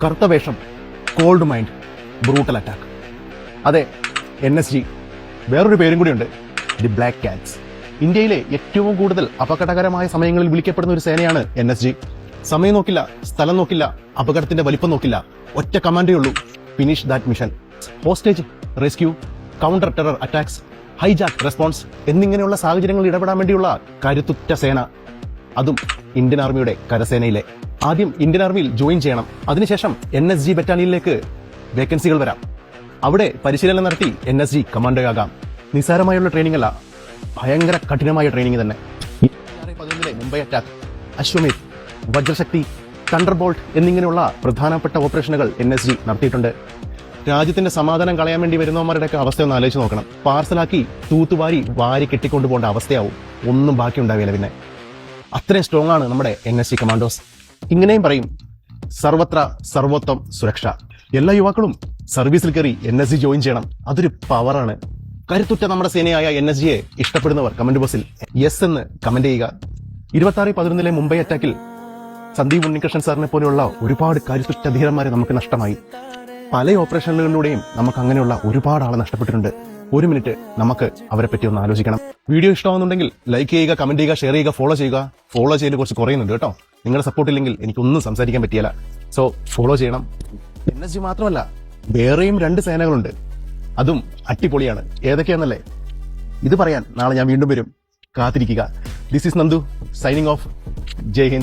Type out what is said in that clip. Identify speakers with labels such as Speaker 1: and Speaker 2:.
Speaker 1: കറുത്ത വേഷം, called mind, brutal attack. അതെ, NSG. വേറൊരു പേരും കൂടിയുണ്ട്, ദി ബ്ലാക്ക് കാറ്റ്സ്. ഇന്ത്യയിലെ ഏറ്റവും കൂടുതൽ അപകടകരമായ സമയങ്ങളിൽ വിളിക്കപ്പെടുന്ന ഒരു സേനയാണ് NSG. സമയം നോക്കില്ല, സ്ഥലം നോക്കില്ല, അപകടത്തിന്റെ വലിപ്പം നോക്കില്ല, ഒറ്റ കമാൻഡേ ഉള്ളൂ: finish that mission. Hostage rescue, counter terror attacks, hijack response എന്നിങ്ങനെയുള്ള സാഹചര്യങ്ങളിൽ ഇടപെടാൻ വേണ്ടിയുള്ള കരുത്തുറ്റ സേന. അതും ഇന്ത്യൻ ആർമിയുടെ കരസേനയിലെ. ആദ്യം ഇന്ത്യൻ ആർമിയിൽ ജോയിൻ ചെയ്യണം. അതിനുശേഷം NSG ബറ്റാലിയനിലേക്ക് വേക്കൻസികൾ വരാം. അവിടെ പരിശീലനം നടത്തി NSG കമാൻഡോയാകാം. നിസ്സാരമായുള്ള ട്രെയിനിങ് അല്ല, ഭയങ്കര കഠിനമായ ട്രെയിനിങ് തന്നെ. 2011 മുംബൈ അറ്റാക്ക്, അശ്വമേധ്, വജ്രശക്തി, തണ്ടർബോൾട്ട് എന്നിങ്ങനെയുള്ള പ്രധാനപ്പെട്ട ഓപ്പറേഷനുകൾ NSG നടത്തിയിട്ടുണ്ട്. രാജ്യത്തിന്റെ സമാധാനം കളയാൻ വേണ്ടി വരുന്നവന്മാരുടെയൊക്കെ അവസ്ഥ ഒന്ന് ആലോചിച്ച് നോക്കണം. പാർസലാക്കി തൂത്തുവാരി വാരി കെട്ടിക്കൊണ്ടുപോകേണ്ട അവസ്ഥയാവും. ഒന്നും ബാക്കി ഉണ്ടാവില്ല. പിന്നെ അത്രയും സ്ട്രോങ് ആണ് നമ്മുടെ NSG കമാൻഡോസ്. ഇങ്ങനെയും പറയും, സർവത്ര സർവോത്തം സുരക്ഷ. എല്ലാ യുവാക്കളും സർവീസിൽ കയറി NSG ജോയിൻ ചെയ്യണം. അതൊരു പവറാണ്. കരുത്തുറ്റ നമ്മുടെ സേനയായ NSGയെ ഇഷ്ടപ്പെടുന്നവർ കമന്റ് ബോക്സിൽ യെസ് എന്ന് കമന്റ് ചെയ്യുക. 26/11 മുംബൈ അറ്റാക്കിൽ സന്ദീപ് ഉണ്ണികൃഷ്ണൻ സാറിനെ പോലെയുള്ള ഒരുപാട് കരുത്തുറ്റ ധീരന്മാരെ നമുക്ക് നഷ്ടമായി. പല ഓപ്പറേഷനുകളിലൂടെയും നമുക്ക് അങ്ങനെയുള്ള ഒരുപാട് ആളെ നഷ്ടപ്പെട്ടിട്ടുണ്ട്. ഒരു മിനിറ്റ് നമുക്ക് അവരെ പറ്റി ഒന്ന് ആലോചിക്കണം. വീഡിയോ ഇഷ്ടമാകുന്നുണ്ടെങ്കിൽ ലൈക്ക് ചെയ്യുക, കമന്റ് ചെയ്യുക, ഷെയർ ചെയ്യുക, ഫോളോ ചെയ്യുക. ഫോളോ ചെയ്യൽ കുറച്ച് കുറയുന്നുണ്ട് കേട്ടോ. നിങ്ങളുടെ സപ്പോർട്ട് ഇല്ലെങ്കിൽ എനിക്കൊന്നും സംസാരിക്കാൻ പറ്റിയല്ല. സോ ഫോളോ ചെയ്യണം. NSG മാത്രമല്ല, വേറെയും 2 സേനകളുണ്ട്. അതും അടിപൊളിയാണ്. ഏതൊക്കെയാണെന്നല്ലേ? ഇത് പറയാൻ നാളെ ഞാൻ വീണ്ടും വരും. കാത്തിരിക്കുക. This is Nandu signing off. Jai Hind.